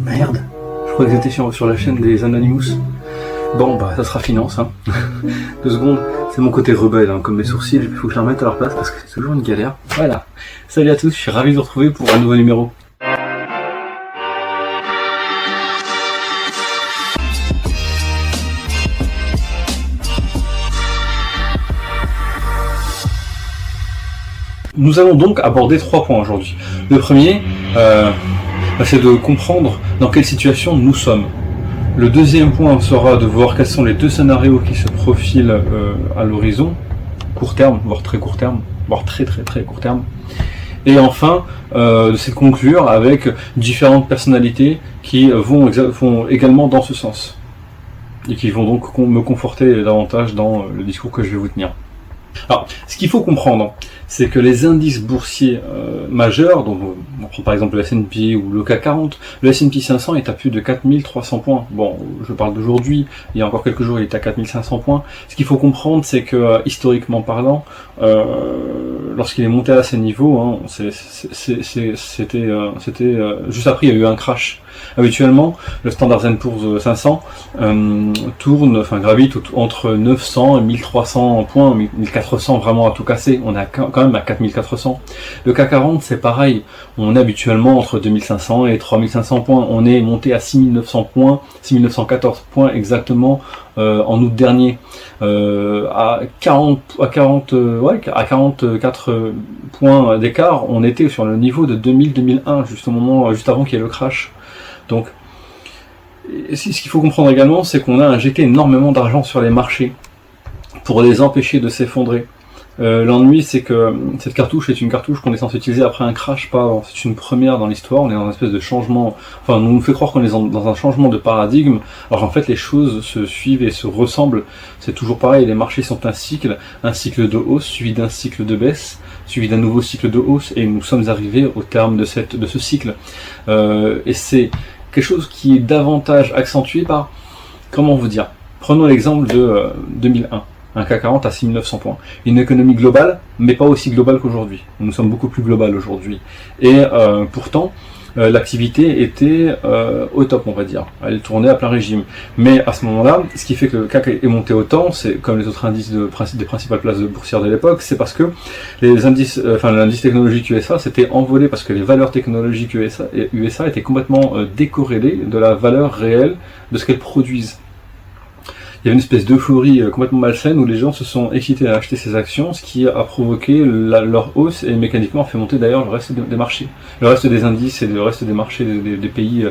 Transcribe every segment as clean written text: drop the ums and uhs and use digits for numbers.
Merde, je crois que j'étais sur la chaîne des Anonymous. Bon, bah ça sera finance, hein. 2 secondes, c'est mon côté rebelle, hein, comme mes sourcils, il faut que je les remette à leur place parce que c'est toujours une galère. Voilà. Salut à tous, je suis ravi de vous retrouver pour un nouveau numéro. Nous allons donc aborder 3 points aujourd'hui. Le premier, c'est de comprendre dans quelle situation nous sommes. Le deuxième point sera de voir quels sont les 2 scénarios qui se profilent à l'horizon, court terme, voire très court terme, voire très court terme. Et enfin, c'est de conclure avec différentes personnalités qui vont également dans ce sens. Et qui vont donc me conforter davantage dans le discours que je vais vous tenir. Alors, ce qu'il faut comprendre, c'est que les indices boursiers majeurs, donc on prend par exemple le S&P ou le CAC 40, le S&P 500 est à plus de 4300 points. Bon, je parle d'aujourd'hui, il y a encore quelques jours il était à 4500 points. Ce qu'il faut comprendre, c'est que historiquement parlant, lorsqu'il est monté à ces niveaux, hein, c'était juste après il y a eu un crash. Habituellement, le Standard & Poor's 500 gravite entre 900 et 1300 points, 1400 vraiment à tout casser. On est quand même à 4400. Le CAC 40, c'est pareil. On est habituellement entre 2500 et 3500 points. On est monté à 6900 points, 6914 points exactement en août dernier. À 44 points d'écart, on était sur le niveau de 2000-2001, juste avant qu'il y ait le crash. Donc, ce qu'il faut comprendre également, c'est qu'on a injecté énormément d'argent sur les marchés pour les empêcher de s'effondrer. L'ennui, c'est que cette cartouche est une cartouche qu'on est censé utiliser après un crash, pas avant. C'est une première dans l'histoire, on est dans une espèce de changement, on nous fait croire qu'on est dans un changement de paradigme, alors en fait les choses se suivent et se ressemblent, c'est toujours pareil, les marchés sont un cycle de hausse, suivi d'un cycle de baisse, suivi d'un nouveau cycle de hausse, et nous sommes arrivés au terme de ce cycle. Et c'est quelque chose qui est davantage accentué par, comment vous dire, prenons l'exemple de 2001. Un CAC 40 à 6900 points. Une économie globale, mais pas aussi globale qu'aujourd'hui. Nous sommes beaucoup plus global aujourd'hui. Et pourtant, l'activité était au top, on va dire. Elle tournait à plein régime. Mais à ce moment-là, ce qui fait que le CAC est monté autant, c'est comme les autres indices des principales places boursières de l'époque, c'est parce que l'indice technologique USA s'était envolé parce que les valeurs technologiques USA étaient complètement décorrélées de la valeur réelle de ce qu'elles produisent. Il y avait une espèce d'euphorie complètement malsaine où les gens se sont excités à acheter ces actions, ce qui a provoqué leur hausse et mécaniquement a fait monter d'ailleurs le reste des marchés, le reste des indices et le reste des marchés des pays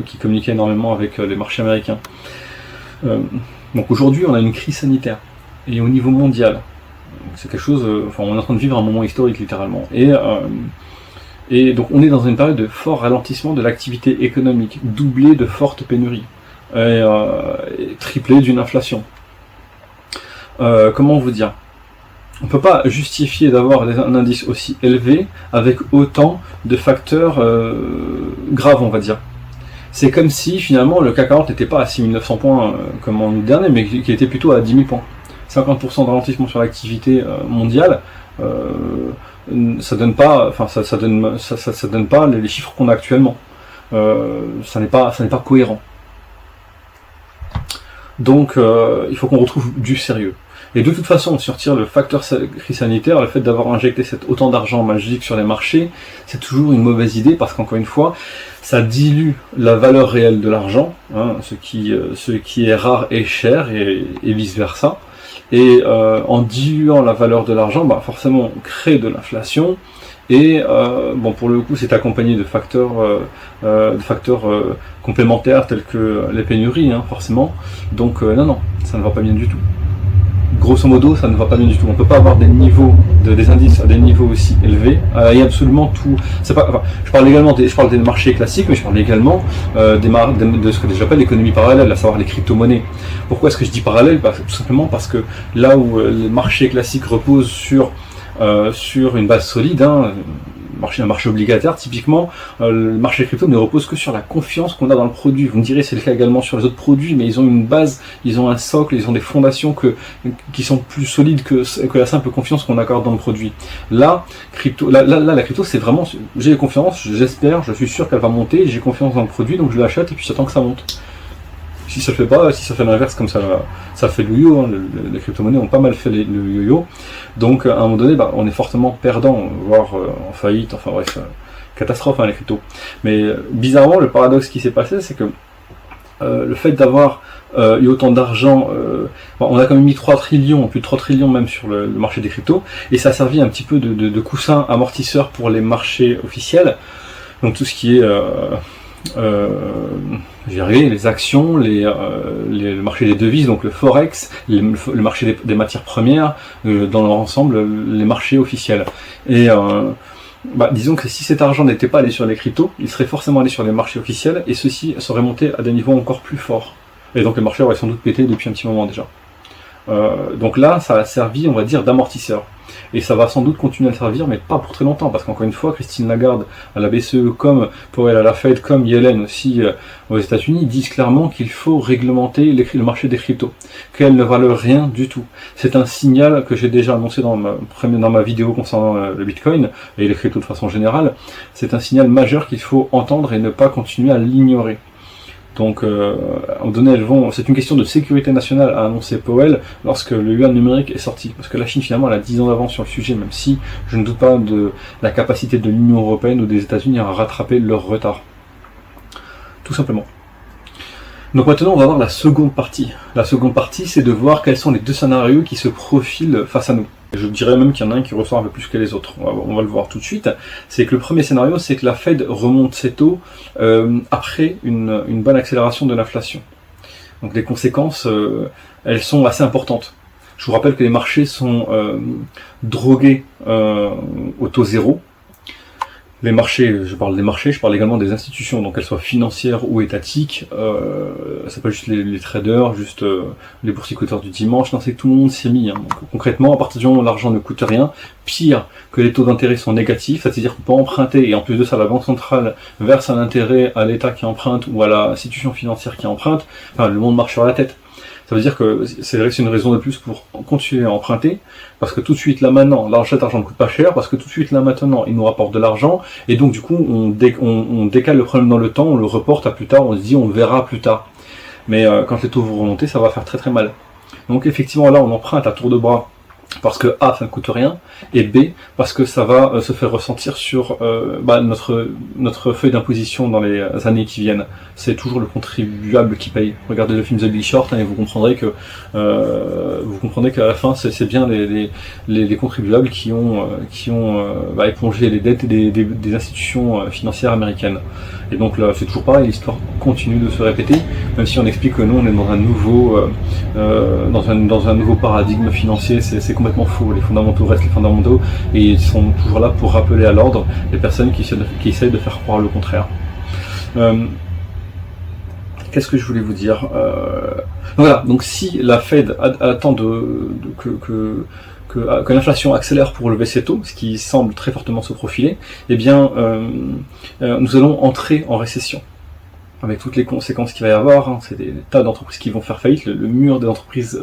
qui communiquaient énormément avec les marchés américains. Donc aujourd'hui on a une crise sanitaire et au niveau mondial, c'est quelque chose, on est en train de vivre un moment historique littéralement. Et donc on est dans une période de fort ralentissement de l'activité économique, doublée de fortes pénuries. Et triplé d'une inflation. Comment vous dire ? On ne peut pas justifier d'avoir un indice aussi élevé avec autant de facteurs graves, on va dire. C'est comme si finalement le CAC 40 n'était pas à 6900 points comme en août dernier, mais qu'il était plutôt à 10 000 points. 50% de ralentissement sur l'activité mondiale, ça donne pas, ça donne pas les chiffres qu'on a actuellement. Ça n'est pas cohérent. Donc il faut qu'on retrouve du sérieux. Et de toute façon, si on retire le facteur crise sanitaire, le fait d'avoir injecté autant d'argent magique sur les marchés, c'est toujours une mauvaise idée parce qu'encore une fois, ça dilue la valeur réelle de l'argent, hein, ce qui est rare et cher et vice versa. Et en diluant la valeur de l'argent, forcément on crée de l'inflation. Et pour le coup, c'est accompagné de facteurs complémentaires tels que les pénuries, hein, forcément. Donc non, ça ne va pas bien du tout. Grosso modo, ça ne va pas bien du tout. On ne peut pas avoir des indices à des niveaux aussi élevés. Il y a absolument tout. Je parle des marchés classiques, mais je parle également de ce que j'appelle l'économie parallèle, à savoir les crypto-monnaies. Pourquoi est-ce que je dis parallèle ? Tout simplement parce que là où les marchés classiques reposent sur une base solide, hein, un marché obligataire, typiquement, le marché crypto ne repose que sur la confiance qu'on a dans le produit. Vous me direz, c'est le cas également sur les autres produits, mais ils ont une base, ils ont un socle, ils ont des fondations qui sont plus solides que la simple confiance qu'on accorde dans le produit. Là, la crypto, c'est vraiment, j'ai confiance, j'espère, je suis sûr qu'elle va monter, j'ai confiance dans le produit, donc je l'achète et puis j'attends que ça monte. Si ça le fait pas, si ça fait l'inverse, comme ça fait le yo-yo, hein, les crypto-monnaies ont pas mal fait le yo-yo, donc à un moment donné, on est fortement perdant, voire en faillite, enfin bref, catastrophe, hein, les cryptos. Mais bizarrement, le paradoxe qui s'est passé, c'est que le fait d'avoir eu autant d'argent, on a quand même mis 3 trillions, plus de 3 trillions même sur le marché des cryptos, et ça a servi un petit peu de coussin amortisseur pour les marchés officiels, donc tout ce qui est les actions, le marché des devises, donc le forex, le marché des matières premières, dans leur ensemble, les marchés officiels. Et disons que si cet argent n'était pas allé sur les cryptos, il serait forcément allé sur les marchés officiels, et ceux-ci seraient montés à des niveaux encore plus forts. Et donc les marchés auraient sans doute pété depuis un petit moment déjà. Donc là, ça a servi, on va dire, d'amortisseur. Et ça va sans doute continuer à le servir, mais pas pour très longtemps, parce qu'encore une fois, Christine Lagarde à la BCE, comme Powell à la Fed, comme Yellen aussi aux États-Unis, disent clairement qu'il faut réglementer le marché des cryptos, qu'elles ne valent rien du tout. C'est un signal que j'ai déjà annoncé dans ma vidéo concernant le Bitcoin et les cryptos de façon générale. C'est un signal majeur qu'il faut entendre et ne pas continuer à l'ignorer. Donc, à un moment donné, c'est une question de sécurité nationale, a annoncé Powell lorsque le yuan numérique est sorti. Parce que la Chine, finalement, elle a 10 ans d'avance sur le sujet, même si je ne doute pas de la capacité de l'Union européenne ou des États-Unis à rattraper leur retard. Tout simplement. Donc maintenant, on va voir la seconde partie. La seconde partie, c'est de voir quels sont les deux scénarios qui se profilent face à nous. Je dirais même qu'il y en a un qui ressort un peu plus que les autres. On va le voir tout de suite. C'est que le premier scénario, c'est que la Fed remonte ses taux après une bonne accélération de l'inflation. Donc les conséquences, elles sont assez importantes. Je vous rappelle que les marchés sont drogués au taux zéro. Les marchés, je parle des marchés, je parle également des institutions, donc qu'elles soient financières ou étatiques, c'est pas juste les traders, juste les boursicoteurs du dimanche, non, c'est que tout le monde s'y est mis. Hein. Donc, concrètement, à partir du moment où l'argent ne coûte rien, pire que les taux d'intérêt sont négatifs, c'est-à-dire qu'on peut emprunter, et en plus de ça, la Banque centrale verse un intérêt à l'État qui emprunte ou à l'institution financière qui emprunte, enfin, le monde marche sur la tête. Ça veut dire que c'est une raison de plus pour continuer à emprunter, parce que tout de suite là maintenant, cet argent ne coûte pas cher, parce que tout de suite là maintenant, il nous rapporte de l'argent, et donc du coup on décale le problème dans le temps, on le reporte à plus tard, on se dit on le verra plus tard. Mais quand les taux vont remonter, ça va faire très très mal. Donc effectivement là on emprunte à tour de bras, parce que A, ça ne coûte rien, et B, parce que ça va se faire ressentir sur notre feuille d'imposition dans les années qui viennent. C'est toujours le contribuable qui paye. Regardez le film The Big Short, hein, et vous comprendrez qu'à la fin, c'est bien les contribuables qui ont épongé les dettes des institutions financières américaines. Et donc là, c'est toujours pareil, l'histoire continue de se répéter, même si on explique que nous, on est dans un nouveau paradigme financier, c'est complètement faux. Les fondamentaux restent les fondamentaux, et ils sont toujours là pour rappeler à l'ordre les personnes qui essayent de faire croire le contraire. Qu'est-ce que je voulais vous dire voilà, donc si la Fed attend que l'inflation accélère pour lever ses taux, ce qui semble très fortement se profiler, eh bien, nous allons entrer en récession, avec toutes les conséquences qu'il va y avoir. Hein. C'est des tas d'entreprises qui vont faire faillite, le mur des entreprises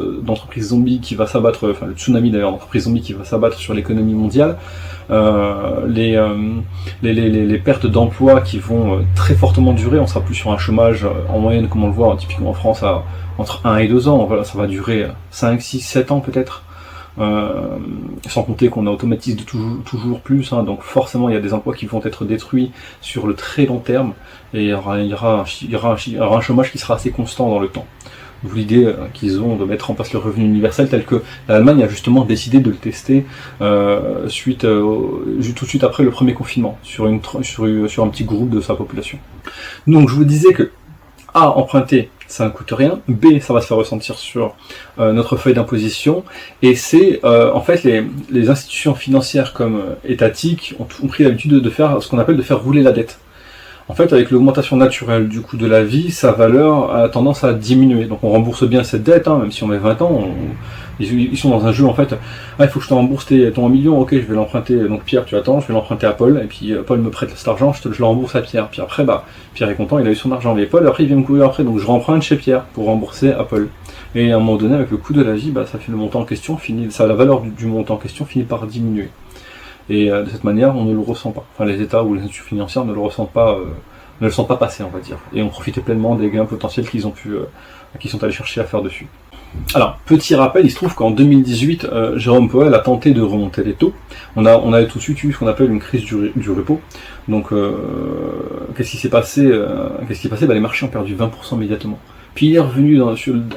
zombies qui va s'abattre, enfin le tsunami d'ailleurs d'entreprises zombies qui va s'abattre sur l'économie mondiale, les pertes d'emplois qui vont très fortement durer. On sera plus sur un chômage en moyenne comme on le voit typiquement en France entre 1 et 2 ans, voilà, ça va durer 5, 6, 7 ans peut-être. Sans compter qu'on automatise toujours plus, hein, donc forcément il y a des emplois qui vont être détruits sur le très long terme, et il y aura un chômage qui sera assez constant dans le temps. D'où l'idée qu'ils ont de mettre en place le revenu universel, tel que l'Allemagne a justement décidé de le tester tout de suite après le premier confinement, sur un petit groupe de sa population. Donc je vous disais que A, emprunter, ça ne coûte rien, B, ça va se faire ressentir sur notre feuille d'imposition, et C, en fait, les institutions financières comme étatiques ont pris l'habitude de faire ce qu'on appelle de faire rouler la dette. En fait, avec l'augmentation naturelle du coût de la vie, sa valeur a tendance à diminuer. Donc on rembourse bien cette dette, hein, même si on met 20 ans, Ils sont dans un jeu en fait, il faut que je te rembourse ton 1 million, ok je vais l'emprunter, donc Pierre tu attends, je vais l'emprunter à Paul, et puis Paul me prête cet argent, je le rembourse à Pierre, puis après Pierre est content, il a eu son argent, mais Paul après il vient me courir après, donc je remprunte chez Pierre pour rembourser à Paul. Et à un moment donné avec le coût de la vie, ça fait le montant en question, la valeur du montant en question finit par diminuer. Et de cette manière on ne le ressent pas, enfin les États ou les institutions financières ne le ressentent pas, ne le sentent pas passer on va dire, et ont profité pleinement des gains potentiels qu'ils sont allés chercher à faire dessus. Alors, petit rappel, il se trouve qu'en 2018, Jérôme Powell a tenté de remonter les taux. On a tout de suite eu ce qu'on appelle une crise du repo. Donc, qu'est-ce qui s'est passé Les marchés ont perdu 20% immédiatement. Puis il est revenu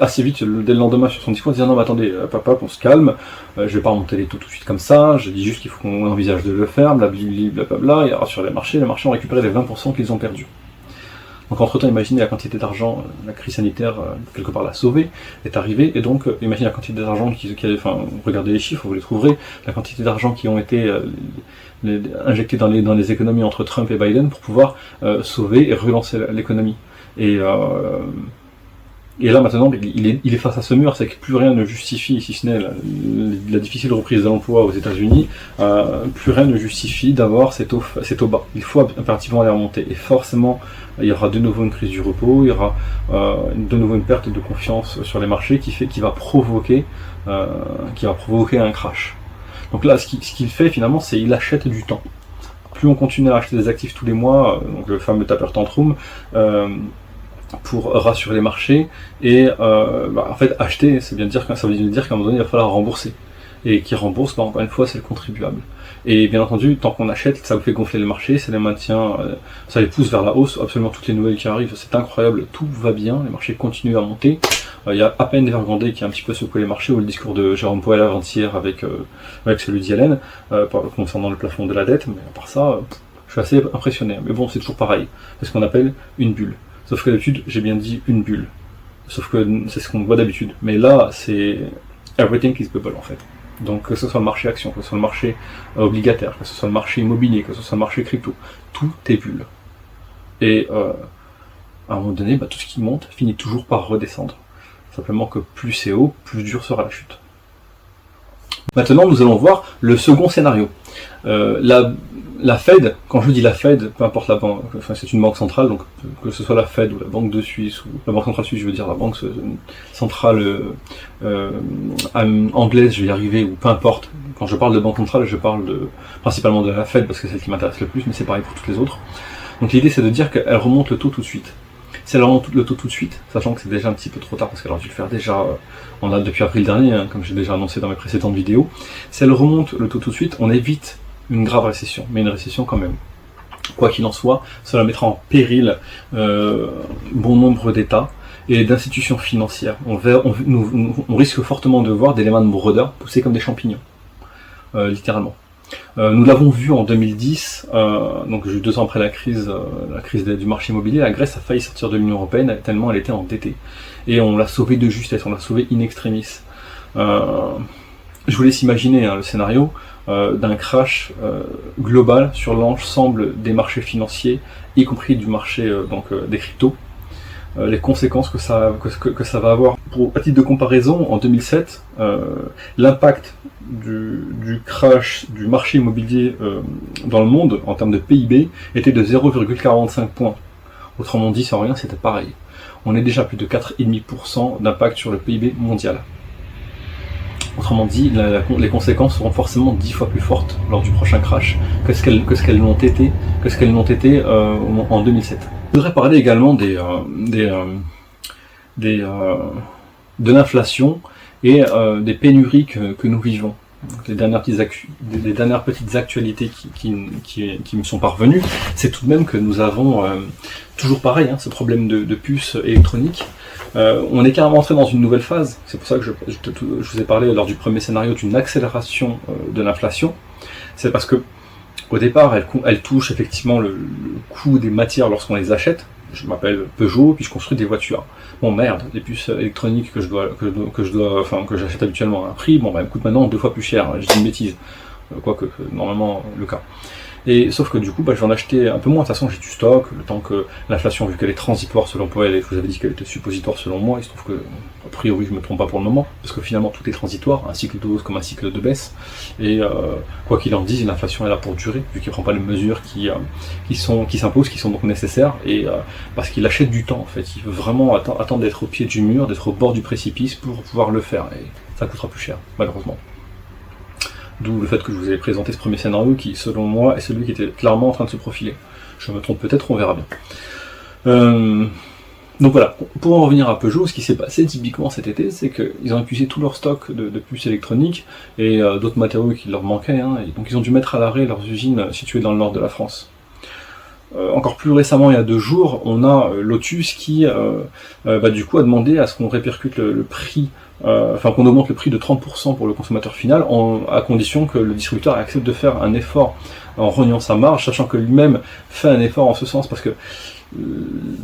assez vite, dès le lendemain, sur son discours, en disant non, mais attendez, papa, on se calme, je vais pas remonter les taux tout de suite comme ça, je dis juste qu'il faut qu'on envisage de le faire, blablabla, il rassure les marchés ont récupéré les 20% qu'ils ont perdus. Donc entre-temps, imaginez la quantité d'argent, la crise sanitaire, quelque part l'a sauvé, est arrivée, et donc imaginez la quantité d'argent regardez les chiffres, vous les trouverez, la quantité d'argent qui ont été injectés dans les économies entre Trump et Biden pour pouvoir sauver et relancer l'économie. Et là maintenant, il est face à ce mur, c'est que plus rien ne justifie, si ce n'est la difficile reprise de l'emploi aux États-Unis, plus rien ne justifie d'avoir cet eau bas. Il faut impérativement les remonter. Et forcément, il y aura de nouveau une crise du repos, il y aura de nouveau une perte de confiance sur les marchés qui va provoquer un crash. Donc là, ce qu'il fait finalement, c'est qu'il achète du temps. Plus on continue à acheter des actifs tous les mois, donc le fameux taper tantrum, pour rassurer les marchés, et en fait acheter, ça veut dire qu'à un moment donné il va falloir rembourser, et qui rembourse, encore une fois c'est le contribuable. Et bien entendu, tant qu'on achète, ça vous fait gonfler le marché, ça les maintient, ça les pousse vers la hausse, absolument toutes les nouvelles qui arrivent, c'est incroyable, tout va bien, les marchés continuent à monter. Il y a à peine Evergrande qui a un petit peu secoué les marchés, ou le discours de Jérôme Powell avant-hier avec celui d'Yellen, concernant le plafond de la dette, mais à part ça, je suis assez impressionné. Mais bon, c'est toujours pareil, c'est ce qu'on appelle une bulle. Sauf que d'habitude, j'ai bien dit une bulle. Sauf que c'est ce qu'on voit d'habitude. Mais là, c'est everything is bubble en fait. Donc que ce soit le marché action, que ce soit le marché obligataire, que ce soit le marché immobilier, que ce soit le marché crypto, tout est bulle. Et à un moment donné, tout ce qui monte finit toujours par redescendre. Simplement que plus c'est haut, plus dur sera la chute. Maintenant, nous allons voir le second scénario. La Fed, quand je dis la Fed, peu importe la banque, enfin c'est une banque centrale, donc que ce soit la Fed ou la Banque de Suisse, ou la Banque centrale suisse, je veux dire la banque centrale anglaise, je vais y arriver, ou peu importe. Quand je parle de banque centrale, je parle principalement de la Fed, parce que c'est celle qui m'intéresse le plus, mais c'est pareil pour toutes les autres. Donc l'idée c'est de dire qu'elle remonte le taux tout de suite. Si elle remonte le taux tout de suite, sachant que c'est déjà un petit peu trop tard, parce qu'elle aurait dû le faire déjà, on l'a depuis avril dernier, comme j'ai déjà annoncé dans mes précédentes vidéos, si elle remonte le taux tout de suite, on évite une grave récession, mais une récession quand même. Quoi qu'il en soit, cela mettra en péril bon nombre d'États et d'institutions financières. On risque fortement de voir des Lehman Brothers pousser comme des champignons, littéralement. Nous l'avons vu en 2010, donc 2 ans après la crise du marché immobilier, la Grèce a failli sortir de l'Union Européenne tellement elle était endettée. Et on l'a sauvée de justesse, on l'a sauvée in extremis. Je vous laisse imaginer le scénario d'un crash global sur l'ensemble des marchés financiers, y compris du marché des cryptos, les conséquences que ça va avoir. À titre de comparaison, en 2007, l'impact du crash du marché immobilier dans le monde, en termes de PIB, était de 0,45 points. Autrement dit, sans rien, c'était pareil. On est déjà à plus de 4,5% d'impact sur le PIB mondial. Autrement dit, les conséquences seront forcément 10 fois plus fortes lors du prochain crash que ce qu'elles n'ont été en 2007. Je voudrais parler également de l'inflation et des pénuries que nous vivons. Donc, les dernières petites actualités qui me sont parvenues, c'est tout de même que nous avons toujours pareil, ce problème de puces électroniques. On est carrément entré dans une nouvelle phase. C'est pour ça que je vous ai parlé lors du premier scénario d'une accélération de l'inflation. C'est parce que au départ, elle touche effectivement le coût des matières lorsqu'on les achète. Je m'appelle Peugeot, puis je construis des voitures. Bon merde, des puces électroniques que j'achète habituellement à un prix, elles me coûtent maintenant 2 fois plus cher. Je dis une bêtise, quoique normalement le cas. Et sauf que du coup, j'en achetais un peu moins. De toute façon, j'ai du stock, le temps que l'inflation, vu qu'elle est transitoire selon Powell, et je vous avais dit qu'elle était suppositoire selon moi, il se trouve que, a priori, je me trompe pas pour le moment, parce que finalement, tout est transitoire, un cycle de hausse comme un cycle de baisse, et quoi qu'il en dise, l'inflation est là pour durer, vu qu'il ne prend pas les mesures qui s'imposent, qui sont donc nécessaires, et parce qu'il achète du temps, en fait. Il veut vraiment attendre d'être au pied du mur, d'être au bord du précipice pour pouvoir le faire, et ça coûtera plus cher, malheureusement. D'où le fait que je vous ai présenté ce premier scénario qui, selon moi, est celui qui était clairement en train de se profiler. Je me trompe peut-être, on verra bien. Donc voilà, pour en revenir à Peugeot, ce qui s'est passé typiquement cet été, c'est qu'ils ont épuisé tout leur stock de puces électroniques et d'autres matériaux qui leur manquaient, et donc ils ont dû mettre à l'arrêt leurs usines situées dans le nord de la France. Encore plus récemment, il y a 2 jours, on a Lotus qui du coup a demandé à ce qu'on répercute le prix, qu'on augmente le prix de 30% pour le consommateur final, à condition que le distributeur accepte de faire un effort en rognant sa marge, sachant que lui-même fait un effort en ce sens, parce que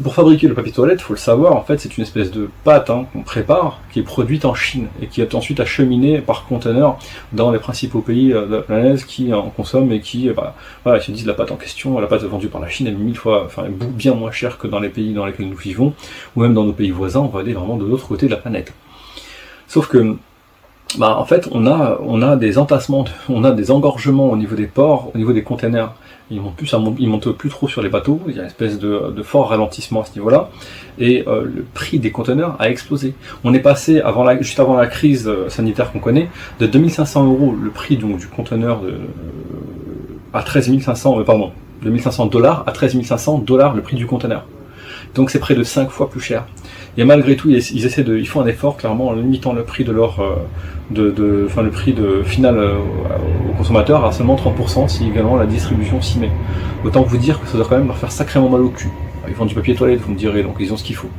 pour fabriquer le papier toilette, il faut le savoir, en fait, c'est une espèce de pâte qu'on prépare, qui est produite en Chine, et qui est ensuite acheminée par conteneur dans les principaux pays de la planète qui en consomment, et qui, ils se disent la pâte en question, la pâte vendue par la Chine, elle est bien moins chère que dans les pays dans lesquels nous vivons, ou même dans nos pays voisins, on va aller vraiment de l'autre côté de la planète. Sauf que, en fait, on a des entassements, on a des engorgements au niveau des ports, au niveau des containers. Ils montent plus trop sur les bateaux, il y a une espèce de fort ralentissement à ce niveau-là, et le prix des conteneurs a explosé. On est passé, juste avant la crise sanitaire qu'on connaît, de 2500 € le prix du conteneur à 2500 dollars à 13 500 $ le prix du conteneur. Donc c'est près de 5 fois plus cher. Et malgré tout, ils font un effort clairement en limitant le prix le prix final au consommateur à seulement 30% si également la distribution s'y met. Autant vous dire que ça doit quand même leur faire sacrément mal au cul. Ils font du papier toilette, vous me direz, donc ils ont ce qu'il faut.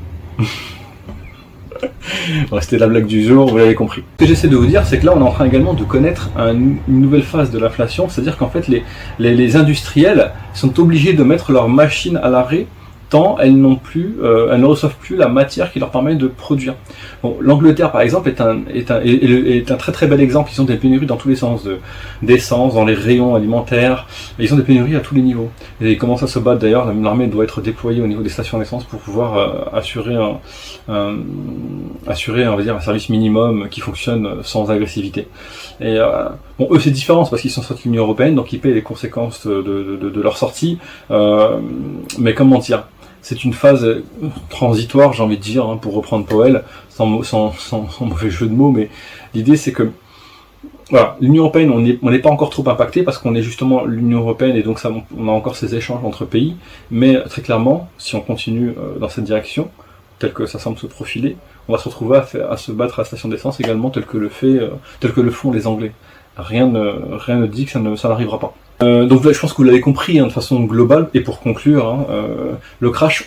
C'était la blague du jour, vous l'avez compris. Ce que j'essaie de vous dire, c'est que là on est en train également de connaître une nouvelle phase de l'inflation, c'est-à-dire qu'en fait les industriels sont obligés de mettre leurs machines à l'arrêt tant elles ne reçoivent plus la matière qui leur permet de produire. Bon, l'Angleterre par exemple est un très très bel exemple. Ils ont des pénuries dans tous les sens, d'essence, dans les rayons alimentaires, ils ont des pénuries à tous les niveaux. Et ils commencent à se battre d'ailleurs, l'armée doit être déployée au niveau des stations d'essence pour pouvoir assurer on va dire, un service minimum qui fonctionne sans agressivité. Et eux c'est différent, c'est parce qu'ils sont sortis de l'Union Européenne, donc ils payent les conséquences de leur sortie, mais comment dire, c'est une phase transitoire, j'ai envie de dire, pour reprendre Powell, sans mauvais jeu de mots, mais l'idée c'est que voilà, l'Union Européenne, on n'est pas encore trop impacté parce qu'on est justement l'Union Européenne et donc on a encore ces échanges entre pays, mais très clairement, si on continue dans cette direction, tel que ça semble se profiler, on va se retrouver à se battre à la station d'essence également, tel que le font les Anglais. Rien ne dit que ça n'arrivera pas. Donc là, je pense que vous l'avez compris de façon globale, et pour conclure, le crash,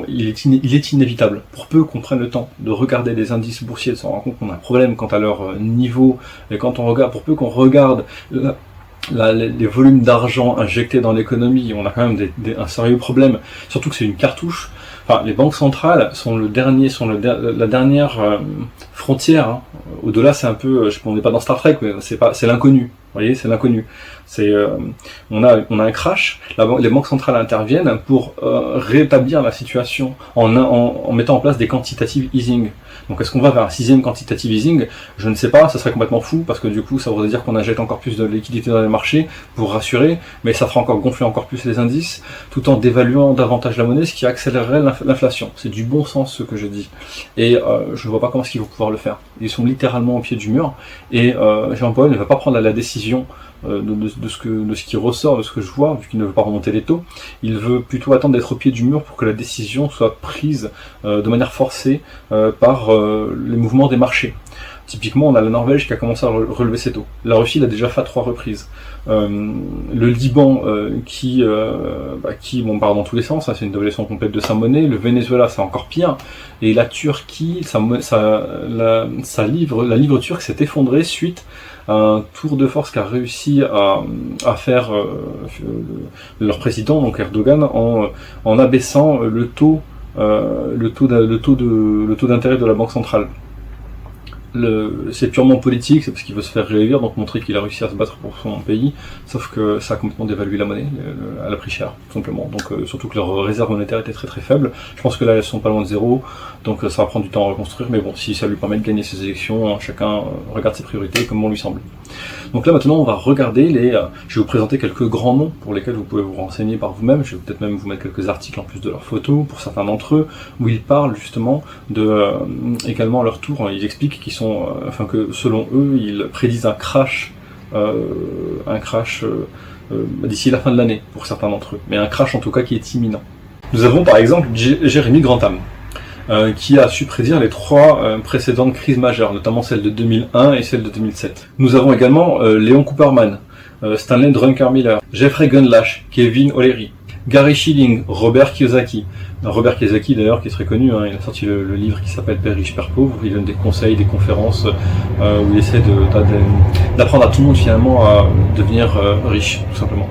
il est inévitable. Pour peu qu'on prenne le temps de regarder les indices boursiers, de se rendre compte qu'on a un problème quant à leur niveau, et pour peu qu'on regarde les volumes d'argent injectés dans l'économie, on a quand même un sérieux problème, surtout que c'est une cartouche. Enfin, les banques centrales sont la dernière frontière. Au-delà, c'est un peu, on n'est pas dans Star Trek, mais c'est l'inconnu. Vous voyez, c'est l'inconnu. On a un crash. Les banques centrales interviennent pour rétablir la situation en mettant en place des quantitative easing. Donc, est-ce qu'on va vers un 6e quantitative easing? Je ne sais pas. Ça serait complètement fou parce que du coup, ça voudrait dire qu'on injecte encore plus de liquidité dans les marchés pour rassurer, mais ça fera encore gonfler encore plus les indices, tout en dévaluant davantage la monnaie, ce qui accélérerait l'inflation. C'est du bon sens ce que je dis. Et je ne vois pas comment ils vont pouvoir le faire. Ils sont littéralement au pied du mur. Et Jérôme Powell ne va pas prendre la décision de ce qui ressort, de ce que je vois, vu qu'il ne veut pas remonter les taux. Il veut plutôt attendre d'être au pied du mur pour que la décision soit prise de manière forcée par les mouvements des marchés. Typiquement, on a la Norvège qui a commencé à relever ses taux. La Russie l'a déjà fait à 3 reprises. Le Liban qui part dans tous les sens, c'est une dévaluation complète de sa monnaie. Le Venezuela, c'est encore pire. Et la Turquie, la livre turque s'est effondrée suite à un tour de force qu'a réussi à faire leur président, donc Erdogan, en abaissant le taux d'intérêt de la Banque centrale. c'est purement politique, c'est parce qu'il veut se faire réélire, donc montrer qu'il a réussi à se battre pour son pays, sauf que ça a complètement dévalué la monnaie, elle a pris cher, tout simplement. Donc surtout que leur réserve monétaire était très très faible. Je pense que là elles sont pas loin de zéro, donc ça va prendre du temps à reconstruire, mais bon, si ça lui permet de gagner ses élections, chacun regarde ses priorités comme bon lui semble. Donc là maintenant on va regarder je vais vous présenter quelques grands noms pour lesquels vous pouvez vous renseigner par vous-même. Je vais peut-être même vous mettre quelques articles en plus de leurs photos, pour certains d'entre eux, où ils parlent justement également à leur tour, ils expliquent qu'ils sont, que selon eux, ils prédisent un crash d'ici la fin de l'année pour certains d'entre eux, mais un crash en tout cas qui est imminent. Nous avons par exemple Jérémy Grantham, qui a su prédire les 3 précédentes crises majeures, notamment celle de 2001 et celle de 2007. Nous avon également Léon Cooperman, Stanley Druckenmiller, Jeffrey Gundlach, Kevin O'Leary, Gary Schilling, Robert Kiyosaki. Robert Kiyosaki d'ailleurs qui est très connu, il a sorti le livre qui s'appelle Père riche, Père pauvre, il donne des conseils, des conférences où il essaie d'apprendre à tout le monde finalement à devenir riche, tout simplement.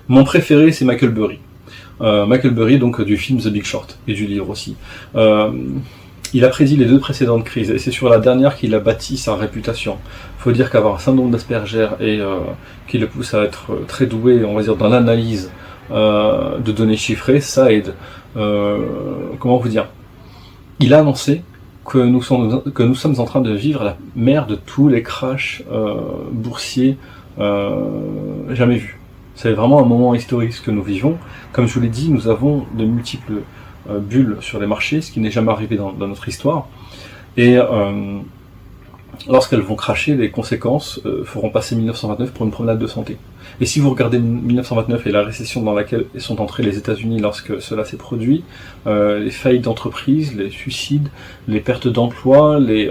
Mon préféré c'est Michael Burry. Michael Burry, donc du film The Big Short, et du livre aussi. Il a prédit les 2 précédentes crises, et c'est sur la dernière qu'il a bâti sa réputation. Faut dire qu'avoir un syndrome d'Asperger et qui le pousse à être très doué, on va dire, dans l'analyse de données chiffrées, ça aide. Comment vous dire? Il a annoncé que nous sommes en train de vivre la mère de tous les crashs boursiers jamais vus. C'est vraiment un moment historique ce que nous vivons. Comme je vous l'ai dit, nous avons de multiples bulles sur les marchés, ce qui n'est jamais arrivé dans notre histoire. Et lorsqu'elles vont cracher, les conséquences feront passer 1929 pour une promenade de santé. Et si vous regardez 1929 et la récession dans laquelle sont entrés les États-Unis lorsque cela s'est produit, les faillites d'entreprises, les suicides, les pertes d'emploi, les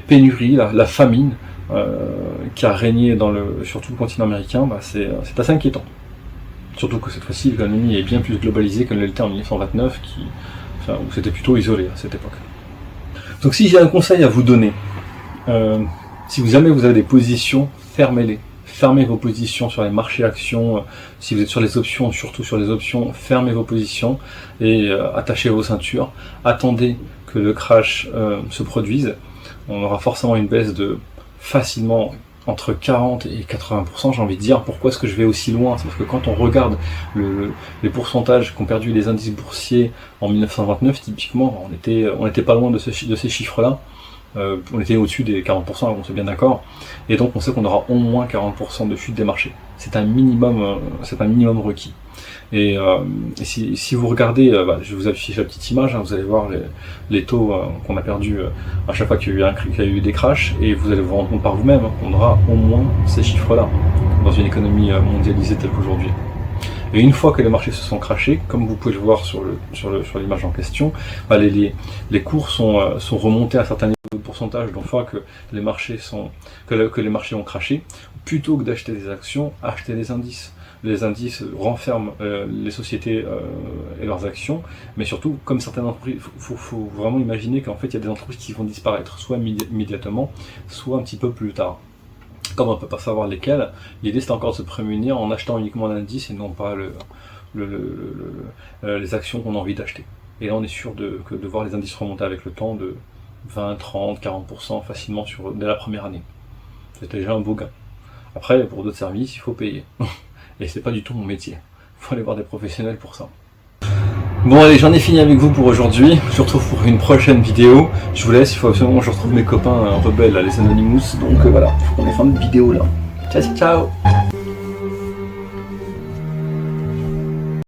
pénuries, la famine qui a régné sur tout le continent américain, c'est assez inquiétant. Surtout que cette fois-ci, l'économie est bien plus globalisée qu'elle l'était en 1929, où c'était plutôt isolé à cette époque. Donc si j'ai un conseil à vous donner, si jamais vous avez des positions, fermez-les. Fermez vos positions sur les marchés actions. Si vous êtes sur les options, surtout sur les options, fermez vos positions et attachez vos ceintures. Attendez que le crash se produise. On aura forcément une baisse de facilement entre 40 et 80%, j'ai envie de dire. Pourquoi est-ce que je vais aussi loin? C'est parce que quand on regarde les pourcentages qu'ont perdu les indices boursiers en 1929, typiquement, on était pas loin de ces chiffres-là. On était au-dessus des 40%, on est bien d'accord. Et donc on sait qu'on aura au moins 40% de chute des marchés. C'est un minimum requis. Et si vous regardez, je vais vous afficher la petite image, vous allez voir les taux qu'on a perdus à chaque fois qu'il y a eu des crashs, et vous allez vous rendre compte par vous-même qu'on aura au moins ces chiffres-là dans une économie mondialisée telle qu'aujourd'hui. Et une fois que les marchés se sont crashés, comme vous pouvez le voir sur l'image en question, les cours sont remontés à un certain niveau de pourcentage. Donc une fois que les marchés ont crashé, plutôt que d'acheter des actions, achetez des indices. Les indices renferment les sociétés et leurs actions, mais surtout, comme certaines entreprises, il faut vraiment imaginer qu'en fait il y a des entreprises qui vont disparaître, soit immédiatement, soit un petit peu plus tard. Comme on ne peut pas savoir lesquelles, l'idée c'est encore de se prémunir en achetant uniquement l'indice et non pas les actions qu'on a envie d'acheter. Et là on est sûr de voir les indices remonter avec le temps de 20, 30, 40% facilement dès la première année. C'est déjà un beau gain. Après, pour d'autres services, il faut payer. Et c'est pas du tout mon métier. Il faut aller voir des professionnels pour ça. Bon allez, j'en ai fini avec vous pour aujourd'hui. Je vous retrouve pour une prochaine vidéo. Je vous laisse, il faut absolument que je retrouve mes copains rebelles, les Anonymous. Donc voilà, il faut qu'on ait fait une vidéo là. Ciao, ciao.